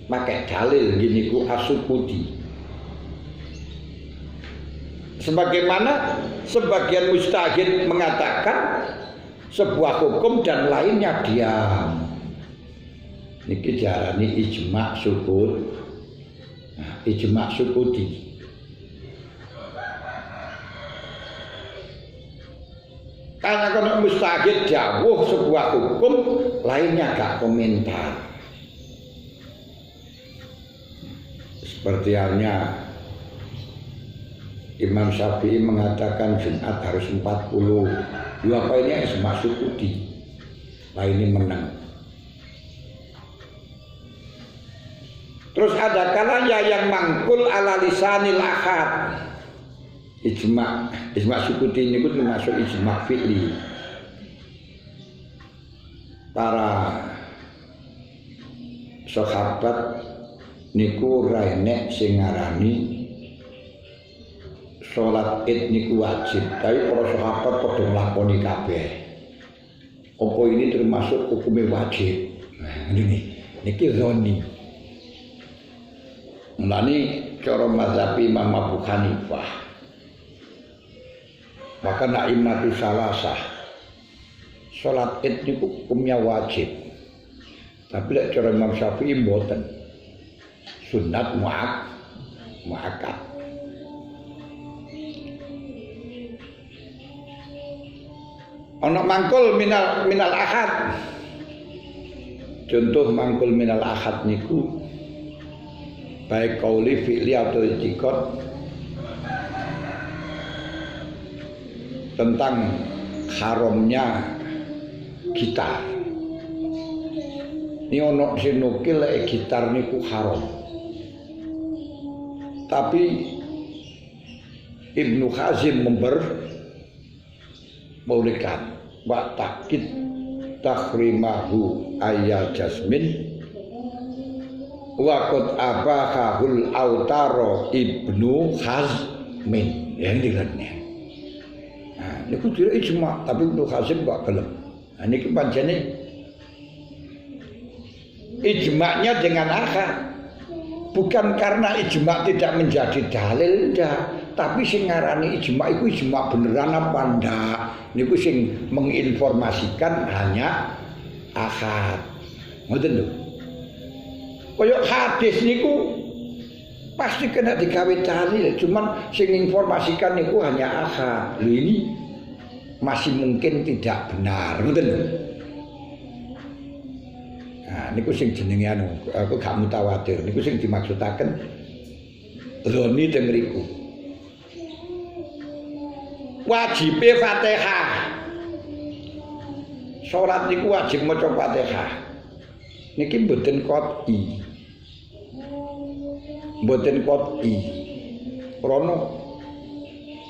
A: Pakai dalil gini ku asukudi. Sebagaimana sebagian mujtahid mengatakan sebuah hukum dan lainnya diam. Niki diarani ijma sukut. Nah, ijma sukudi. Karena kalau mustahid jauh sebuah hukum, lainnya gak komentar. Seperti halnya Imam Syafi'i mengatakan Jumat harus 40. Ya apa ini yang masuk udi. Lainnya menang. Terus ada kalanya yang mangkul ala lisanil akhad. Ijma sukuti ini pun termasuk ijma fi'li. Para sahabat niku ra enek sing ngarani salat Id niku wajib, tapi para sahabat padha nglakoni kabeh. Apa ini termasuk hukumnya wajib? Nah, niki zoni. Mulane cara mazhab Imam Abu Hanifah. Maka naimatu salasah. Salat Id niku hukumnya wajib. Tapi lek cara Imam Syafi'i mboten. Sunat muakkad. Ana mangkul minal ahad. Contoh mangkul minal ahad niku baik qauli fi'li atau i'tiqad tentang haramnya gitar. Ini ono sing nukil lek gitar niku haram. Tapi Ibnu Hazim memperbolehkan wa takid tahrimahu ayat jasmin wa qad abahul autaro Ibnu Hazmin. Yang dilatnya. Nah, niku dhewe ijma, tapi Ibnu Hazim gak gelem. Nah niki pancene ijma'nya dengan akad. Bukan karena ijma' tidak menjadi dalil ndak, tapi sing ngarani ijma' iku ijma' beneran apa ndak. Niku sing menginformasikan hanya akad. Ngoten lho. Kaya hadis niku pasti kena digawe dalil, cuman sing informasikan niku hanya akad. Lho ini masih mungkin tidak benar, ngoten lho. Nah, niku sing jenenge anu, aku gak mutawatir. Niku sing dimaksudaken zoni teng mriku. Wajibe Fatihah. Salat niku wajib maca Fatihah. Niki mboten qot'i. Mboten qot'i. Krana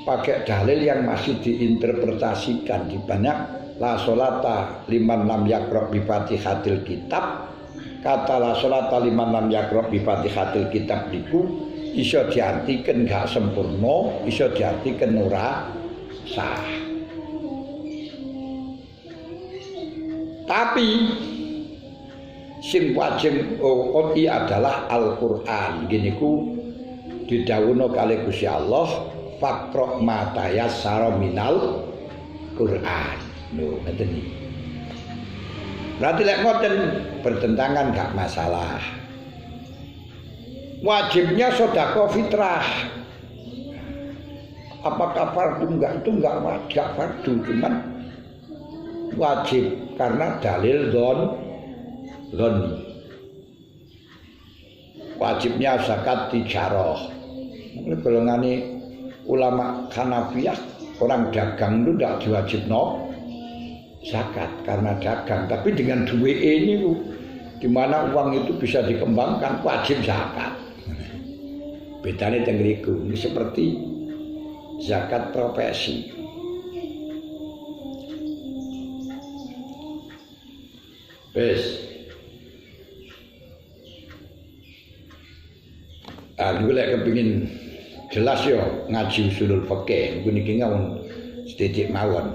A: pakai dalil yang masih diinterpretasikan di banyak. La sholata liman lam yaqra bi Fatihatil kitab. Kata la sholata liman lam yaqra bi Fatihatil kitab niku iso diartikeun gak sempurna, iso diartikeun ora sah. Tapi sing wajib qot'i adalah Al-Qur'an. Gini ku didhawuhna kalih Gusti Allah, faqra ma tayassara minal Qur'an. Loh, ngeten iki. Berarti lek ngoten bertentangan gak masalah. Wajibnya sedekah fitrah. Apakah fardu enggak? Itu enggak wajib fardu, cuman wajib karena dalil dzonni. Wajibnya zakat tijarah. Ini golongane ulama Hanafiyah, orang dagang itu enggak diwajibno zakat karena dagang, tapi dengan duit ini di mana uang itu bisa dikembangkan wajib zakat. Bedanya teng riku ini seperti zakat profesi. Wes. Aku lek kepengin jelas yo ngaji usulul fikih niku niki ngawon sithik mawon.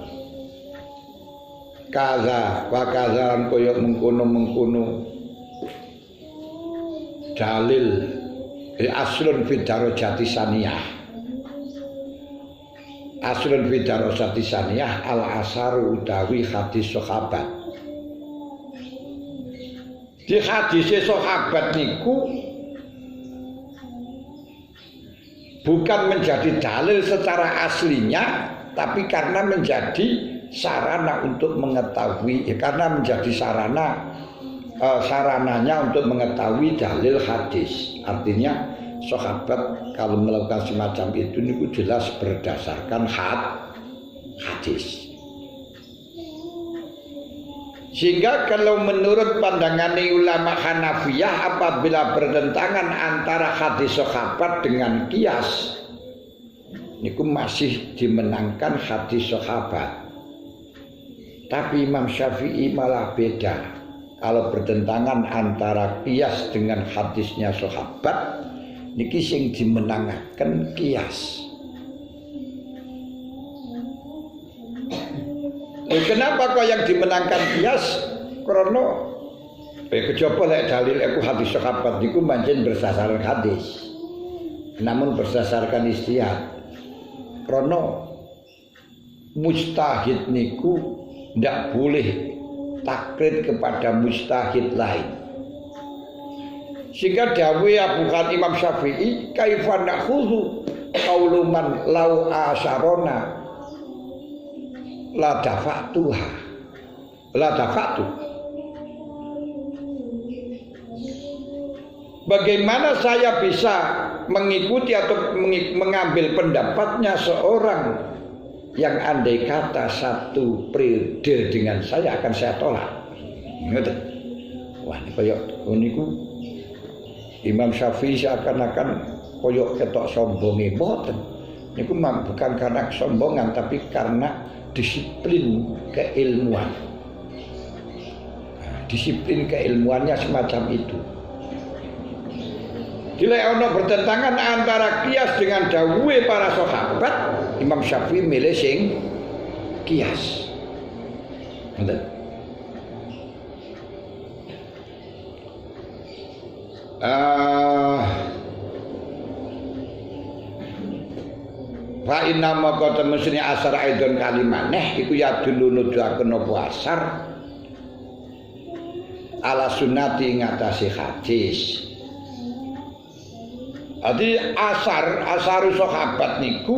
A: Kaza wa kazalan kaya mengkono-mengkono dalil aslun fi darajati saniyah. Aslun fi darajati saniyah al asar utawi hadis sahabat. Di hadis sahabat niku bukan menjadi dalil secara aslinya, tapi karena menjadi sarana untuk mengetahui, karena menjadi sarananya untuk mengetahui dalil hadis. Artinya sahabat kalau melakukan semacam itu niku jelas berdasarkan hadis. Sehingga kalau menurut pandangan ulama Hanafiyah, apabila bertentangan antara hadis sahabat dengan qiyas, niku masih dimenangkan hadis sahabat. Tapi Imam Syafi'i malah beda. Kalau bertentangan antara qiyas dengan hadisnya sahabat, niki sing dimenangkan qiyas. Kenapa kok yang dimenangkan qiyas? Karena kejaba lek dalil aku hadis sahabat niku pancen berdasarkan hadis. Namun berdasarkan ijtihad. Karena mujtahid niku ndak boleh taklid kepada mujtahid lain. Sehingga dawuh Abu Hanifah Imam Syafi'i kaifa nakhudhu qauluman lau asharona la dafa'tu. Bagaimana saya bisa mengikuti atau mengambil pendapatnya seorang yang andai kata satu periode dengan saya akan saya tolak. Ngoten. Wah ini kaya niku Imam Syafi'i seakan-akan koyok ketok sombonge mboten. Niku bukan karena kesombongan tapi karena disiplin keilmuan. Nah, disiplin keilmuannya semacam itu. Bila ono bertentangan antara qiyas dengan dawuhe para sahabat, Imam Syafi'i milih sing qiyas. Ngoten. Fa inna maqata mesine asar aidon kalimaneh iku ya dulu nuduhaken apa asar ala sunnati ngatasi hadis. Jadi asar sahabat niku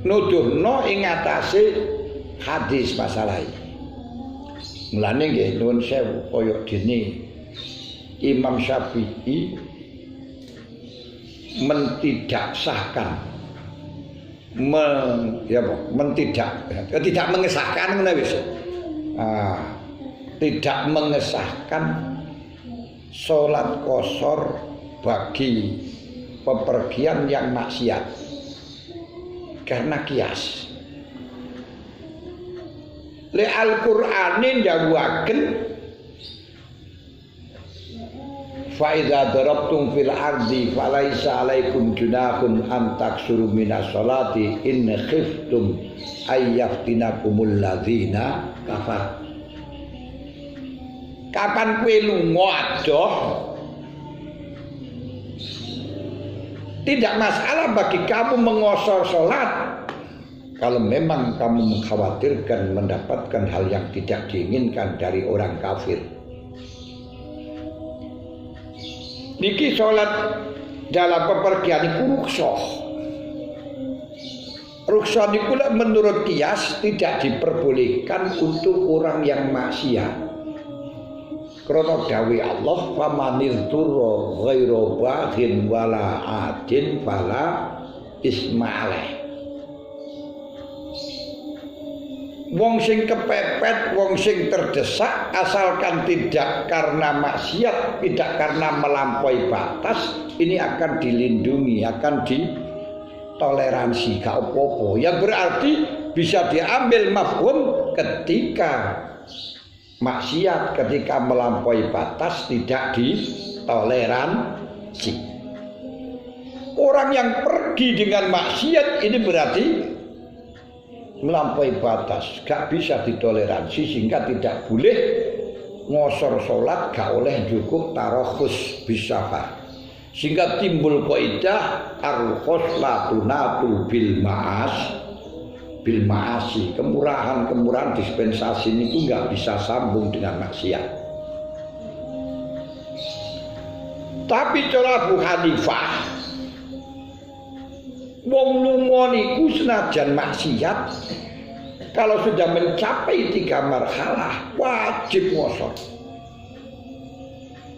A: nuduhno ing ngatasi hadis masalah iki. Mulane nggih nuwun sewu kaya dene Imam Syafi'i tidak mengesahkan tidak mengesahkan sholat qashar bagi pepergian yang maksiat karena qiyas. Le Al-Qur'ane ndawuhaken fa idza darabtum fil ardi falaisa alaikum junahun an taksuru minas sholati in khiftum ayyaftinakumul ladzina kafar. Kapan kowe lunga adoh tidak masalah bagi kamu mengosor sholat kalau memang kamu mengkhawatirkan mendapatkan hal yang tidak diinginkan dari orang kafir. Niki sholat dalam pepergian itu rukhsah. Rukhsah niku menurut qiyas tidak diperbolehkan untuk orang yang maksiat. Karena dawuh Allah famanil turra ghairu baghin wala adin fala isma'aleh. wong sing kepepet, wong sing terdesak, asalkan tidak karena maksiat, tidak karena melampaui batas, ini akan dilindungi, akan ditoleransi, gak apa-apa. Yang berarti bisa diambil mafhum ketika maksiat, ketika melampaui batas tidak ditoleransi. Orang yang pergi dengan maksiat ini berarti melampaui batas, gak bisa ditoleransi, sehingga tidak boleh ngosor sholat, gak oleh cukup tarokhus bisafar, sehingga timbul kaidah ar-khoslatuna bil ma'asi, kemurahan dispensasi ini gak bisa sambung dengan maksiat. Tapi cara Abu Hanifah, wong lunga niku senajan maksiat, kalau sudah mencapai 3 marhalah wajib ngosor.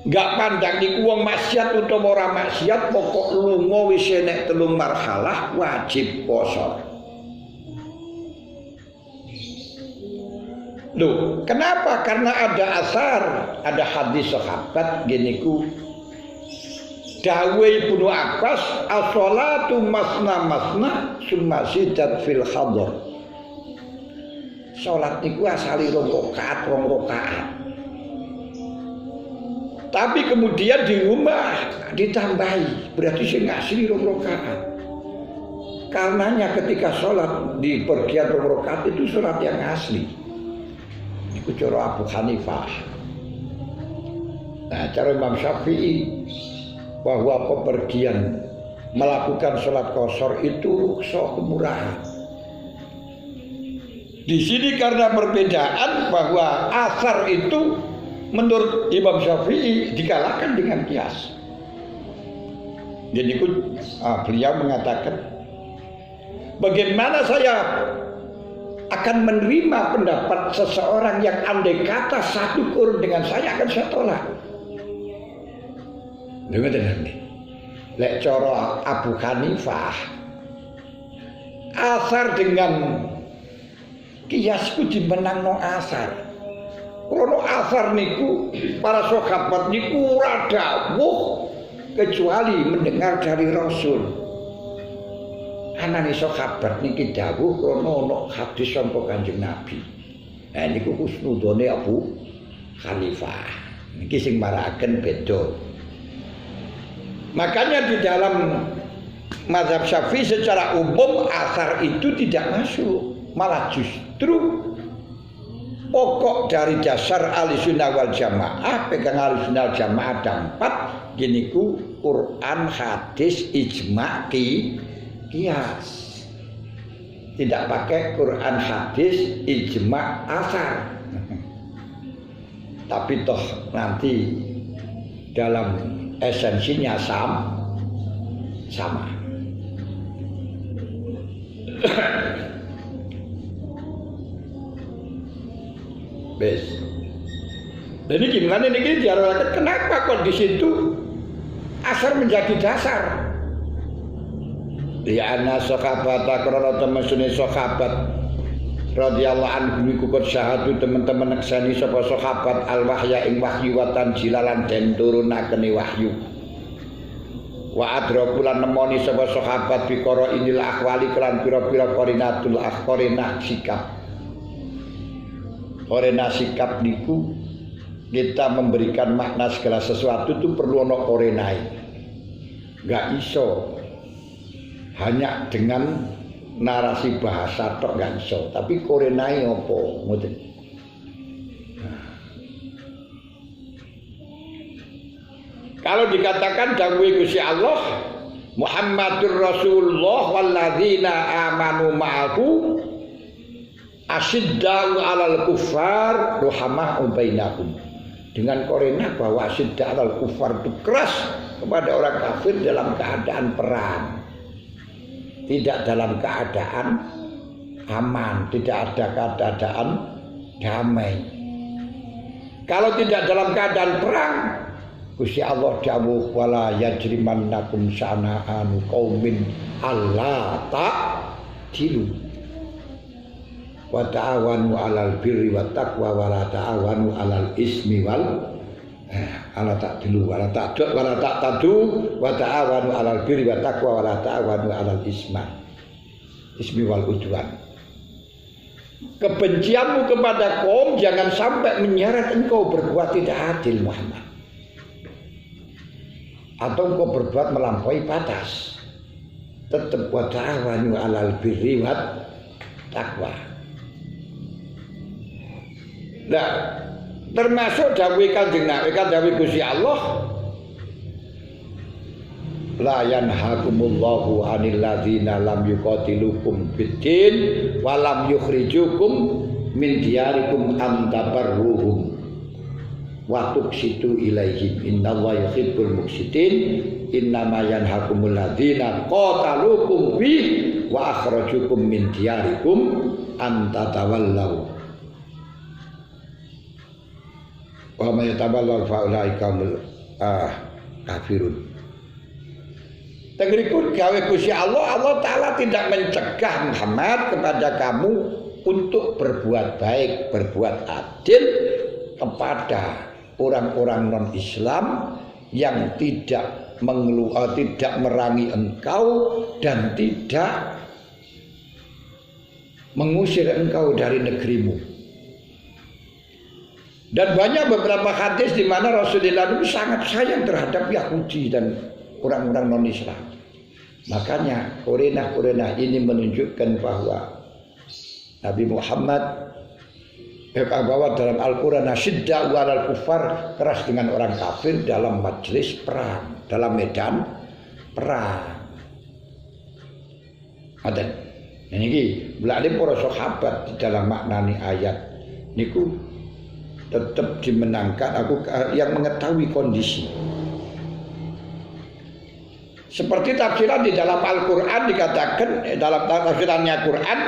A: Enggak pandang niku wong maksiat utawa ora maksiat, pokok lunga wis enek 3 marhalah wajib ngosor. Loh, kenapa? Karena ada asar, ada hadis sahabat gini ku. Dawe Ibnu Abbas, as-sholatu masna summa sidat fil hadar. Salat niku asali 2 rakaat. Tapi kemudian di rumah ditambahi, berarti sing asli 2 rakaat. Karenanya ketika salat di pergian 2 rakaat itu salat yang asli. Iku cara Abu Hanifah. Nah, cara Imam Syafi'i bahwa pepergian melakukan sholat qashar itu rukhsah, kemurahan. Di sini karena perbedaan bahwa asar itu menurut Imam Syafi'i dikalahkan dengan qiyas. Jadi beliau mengatakan, bagaimana saya akan menerima pendapat seseorang yang andai kata satu kurun dengan saya akan saya tolak. Lek cara Abu Hanifah, asar dengan kiasku dimenangno asar. Krono asar niku para sahabat niku ora dawuh kecuali mendengar dari Rasul. Anane sahabat niki dawuh krono ana hadis saka Kanjeng Nabi. Nah niku husnudone Abu Hanifah. Niki sing marakaken beda. Makanya di dalam mazhab Syafi'i secara umum asar itu tidak masuk, malah justru pokok dari dasar Ahlussunnah wal Jamaah, pegang Ahlussunnah wal Jamaah ada 4, gini ku Quran, hadis, ijma', qiyas. Tidak pakai Quran, hadis, ijma', asar. Tapi toh nanti dalam esensinya sama. Bes. Jadi gimana ini diarahkan? Kenapa kok di situ asar menjadi dasar? Ya ana sahabat karena teman-teman sahabat radhiyallahu anhu niku kok syahadu teman-teman neksani sapa sahabat al wahya ing wahyu wa tanjilalan den turunakene wahyu. Wa adrakulan nemoni sapa sahabat bikara inil akhwali kelan pira-pira qarinatul akhqarina sikap. Qarina sikap niku kita memberikan makna segala sesuatu itu perlu ana qarinai. Enggak iso hanya dengan narasi bahasa tok gak iso, tapi korenai opo ngoten. Kalau dikatakan dawuh Gusti Allah Muhammadur Rasulullah walladzina amanu ma'ahu asyidda'u 'alal kuffar ruhama'u bainahum. Dengan korena bahwa asyidda'u 'alal kuffar itu keras kepada orang kafir dalam keadaan perang. Tidak dalam keadaan aman, tidak ada keadaan damai. Kalau tidak dalam keadaan perang, Gusti Allah dawuh wala yajrimannakum syana'anu qaumin alla ta'dilu. wa ta'awanu 'alal birri wat taqwa wa la ta'awanu 'alal ismi wal ala ta'dilu wa la ta'tadu wa ta'awanu 'alal birri wat taqwa wa la ta'awanu 'alal ismi wal udwan. Kebencianmu kepada kaum jangan sampai menyeret engkau berbuat tidak adil Muhammad, atau engkau berbuat melampaui batas. Tetap wa ta'awanu 'alal birri wat taqwa. Nah, termasuk dawuh Kanjeng Nabi, dawuh Gusti Allah, la yanhakumullahu 'anil ladzina lam yuqatilukum fid-din wa lam yukhrijukum min diyarikum an tabarruhum wa tuqsitu ilaihim innallaha yuhibbul muqsitin innama yanhakumul ladzina qatalukum fi wa akhrajukum min diyarikum an tatawallaw wa may yatawallahu fa ulaika humul kafirun. Tegriku gawe Gusti Allah, Allah Ta'ala tidak mencegah Muhammad kepada kamu untuk berbuat baik, berbuat adil kepada orang-orang non-Islam yang tidak tidak merangi engkau dan tidak mengusir engkau dari negerimu. Dan banyak beberapa hadis di mana Rasulullah itu sangat sayang terhadap Yahudi dan orang-orang non-Islam. Makanya Qurainah ini menunjukkan bahwa Nabi Muhammad bahwa dalam Al-Quran asyidda walal kufar, keras dengan orang kafir dalam majelis perang, dalam medan perang. Ada ini berarti para sahabat di dalam maknani ayat niku tetap dimenangkan aku yang mengetahui kondisi. Seperti tafsiran di dalam Al-Quran dikatakan, dalam tafsirannya Quran,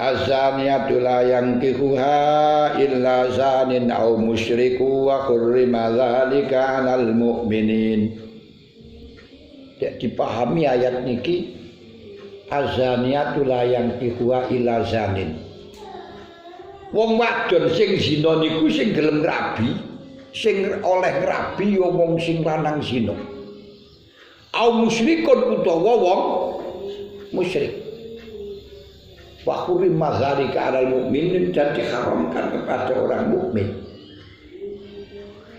A: azaniyatu la yankihuha illa zanin aw musyriku wa hurrima dzalika 'alal mu'minin. Dipahami ayat niki, azaniyatu la yankihuha illa zanin. Wong wadon sing zina niku sing gelem ngrabi, sing oleh ngrabi ya wong sing lanang zina. Au musyrikun utawa wong musyrik. Wa hurima dzalika 'alal mu'minin, dan diharamkan kepada orang mukmin.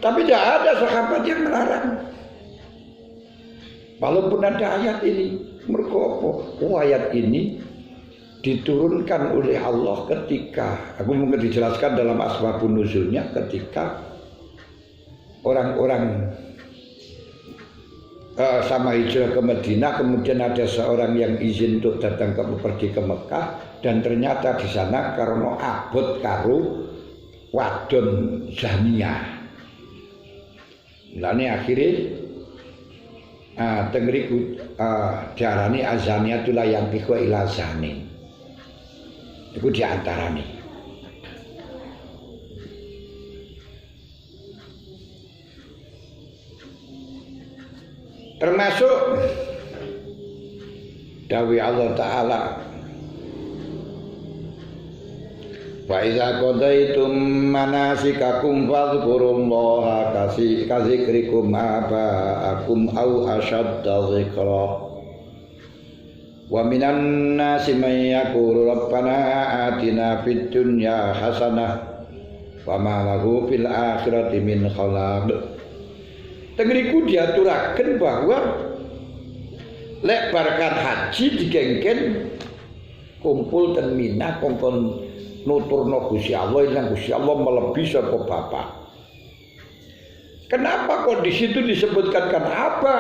A: Tapi tidak ada sahabat yang melarang. Walaupun ada ayat ini, mergo apa? Ayat ini diturunkan oleh Allah ketika, aku mungkin dijelaskan dalam asbabun nuzulnya, ketika orang-orang sama hijrah ke Madinah, kemudian ada seorang yang izin untuk datang pergi ke Mekah, dan ternyata di sana karena abot karo wadon zaniyah. Mulane akhirnya tengriku diarani azaniyatul yang pikwa ila zanin. Itu diantaranya. Termasuk dawuh Allah Ta'ala, wa idza qadaitum manasikakum fadhkurullaha kadzikrikum aba'akum aw ashadda dzikra. Wa minan nasi may yaqulu rabbana atina fid dunya hasanah wa ma lahu fil akhirati min khalaq. Tengriku diaturaken bahwa lek barakan haji digengken kumpul ten Mina kongkon nuturno Gusti Allah, yang Gusti Allah melebihi sapa bapak. Kenapa kok di situ disebutkan kan apa?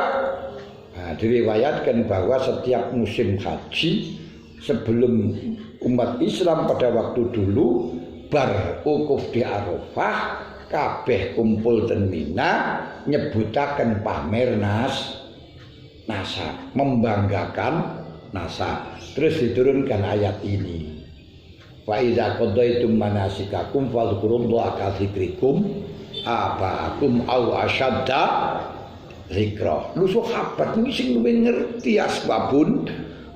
A: Nah, diriwayatkan bahwa setiap musim haji sebelum umat Islam pada waktu dulu bar ukuf di Arafah, kabeh kumpul ten Mina nyebutaken pamer nasab, membanggakan nasab. Terus diturunkan ayat ini. Wa idza qadaitum manasikakum fadhkurullaha ka dzikrikum aba'akum aw ashadda zikra. Lu sahabat ini sing luwih ngerti asbabun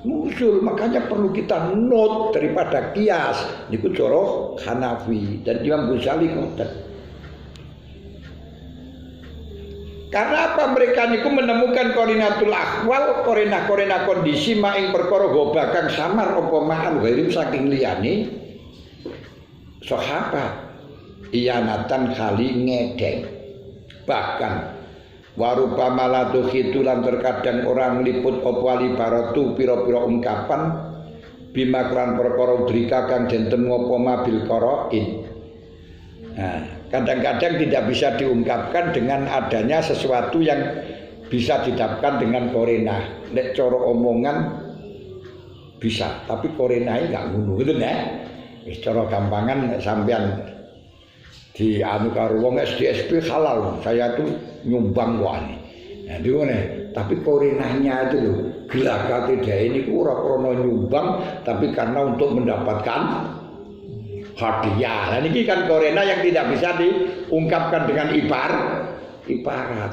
A: nuzul, makanya perlu kita note daripada kias. Niku cara Hanafi dan Imam Ghazali ngoten. Karena apa mereka niku menemukan korinatul ahwal, korina kondisi maing perkara gobakan samar apa ma'al ghairi saking liyane sahabat iyanatan kali ngedeng. Bahkan warupa malatu khitulan terkadang orang liput apa libaratu pira-pira ungkapan bimaklan perkara drika kang jenten ngopo mabil qarain. Nah, kadang-kadang tidak bisa diungkapkan dengan adanya sesuatu yang bisa didapatkan dengan korina. Nek cara omongan bisa, tapi korinai enggak ngono gitu ya. Wis cara gampangan sampean di anu karo wong SDSP halal. Saya tuh nyumbang kok ani. Nah, itu tapi korinahnya itu loh, gelagate dhewe niku ora krana nyumbang tapi karena untuk mendapatkan hadiah. Nah ini kan korena yang tidak bisa diungkapkan dengan ibarat.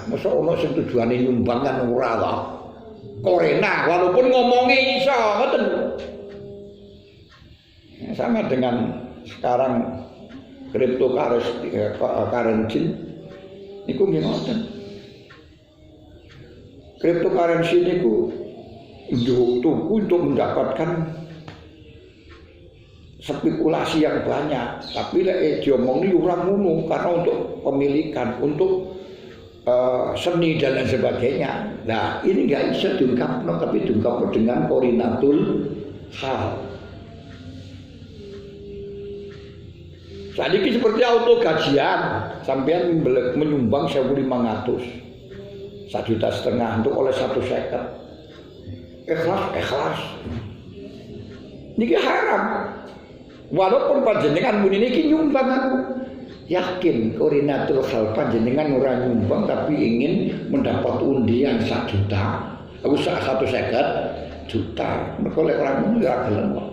A: Masa ono sing tujuane nyumbang kan ora ta. Korena walaupun ngomongnya iso ngoten. Sama dengan sekarang cryptocurrency niku nggih ngoten. Cryptocurrency niku untuk mendapatkan spekulasi yang banyak, tapi lek diomongni ora ngono karena untuk pemilikan, untuk seni dan lain sebagainya. Nah, ini enggak bisa diungkapkan, tapi diungkapkan dengan korinatul hal. Saat ini seperti auto gajian, sampean menyumbang 1.500, 1,5 juta untuk oleh 1 seket. Ikhlas. Niki haram. Walaupun panjenengan muni niki nyumbang, aku yakin korinatul hal panjenengan ora nyumbang tapi ingin mendapat undian 1 juta. Aku 150 juta. Mergo lek ora ngono ya gelem kok.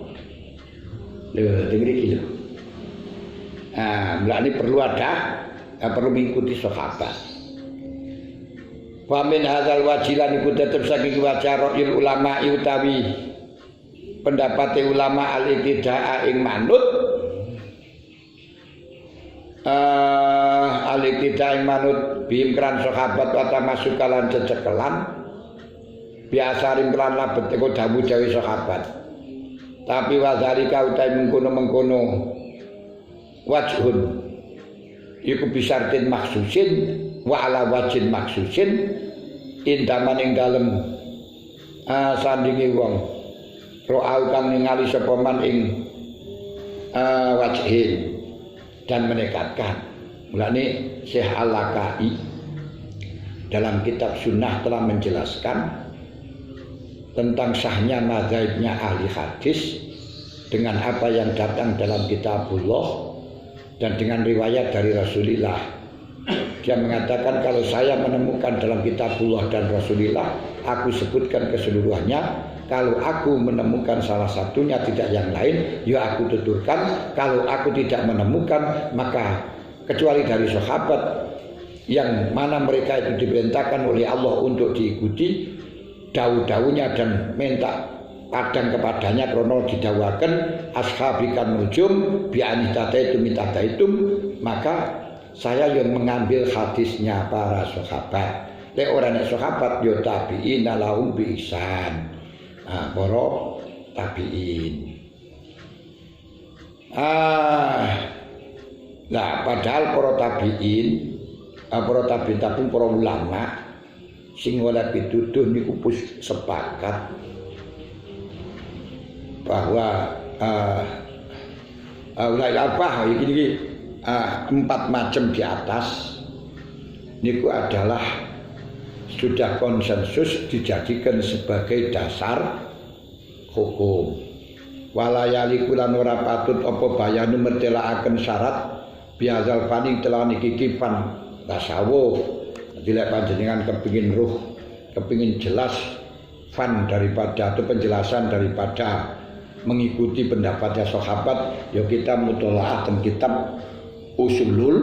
A: Lho, dengar iki lho. Nah, ini perlu perlu mengikuti sahabat. Wa min hadzal wajilan iku tetep saking wajah ulama utawi pendapat ulama al-ibtida'a ing manut al-ibtida'a ing manut bimkran sahabat wa masukalan cecekelan biasa ringklan labet iku dawuh-dawuh sahabat. Tapi wazalika utai mengkono wajhun iku bisartin maksusin wa ala wajhin maksusin indaman ing dalem sandingi wong ro'au kang ningali sapa man ing wajhin dan menekatkan. Mulane Syekh Al-Lakai dalam kitab Sunnah telah menjelaskan tentang sahnya mazhabnya ahli hadis dengan apa yang datang dalam kitabullah dan dengan riwayat dari Rasulullah. Dia mengatakan kalau saya menemukan dalam kitabullah dan Rasulullah, aku sebutkan keseluruhannya. Kalau aku menemukan salah satunya tidak yang lain, ya aku tuturkan. Kalau aku tidak menemukan, maka kecuali dari sahabat yang mana mereka itu diperintahkan oleh Allah untuk diikuti dawuh-dawuhnya dan minta padang kepadanya krono didawakan ashabikan nujum bi'anitaitum mitadaitum, maka saya yang mengambil hadisnya para sahabat. Lek orang sahabat yo tabi'in lahum bi ihsan. Para tabi'in. Nah, padahal para tabi'in tapi para ulama sing oleh pituduh niku pun sepakat bahwa iki 4 macam di atas niku adalah sudah konsensus dijadikan sebagai dasar hukum. Walayali kulan ora patut apa bayanu mertelaaken syarat biazal fani telah niki kipan tasawuf. Bila panjenengan kepingin kepingin jelas fan daripada atau penjelasan daripada mengikuti pendapatnya sahabat, ya kita mutola'ah kitab usulul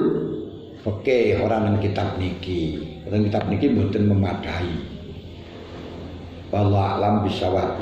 A: Oke, orang yang kitab niki. Orang kitab niki mboten memadai. Wallahu a'lam bishawab.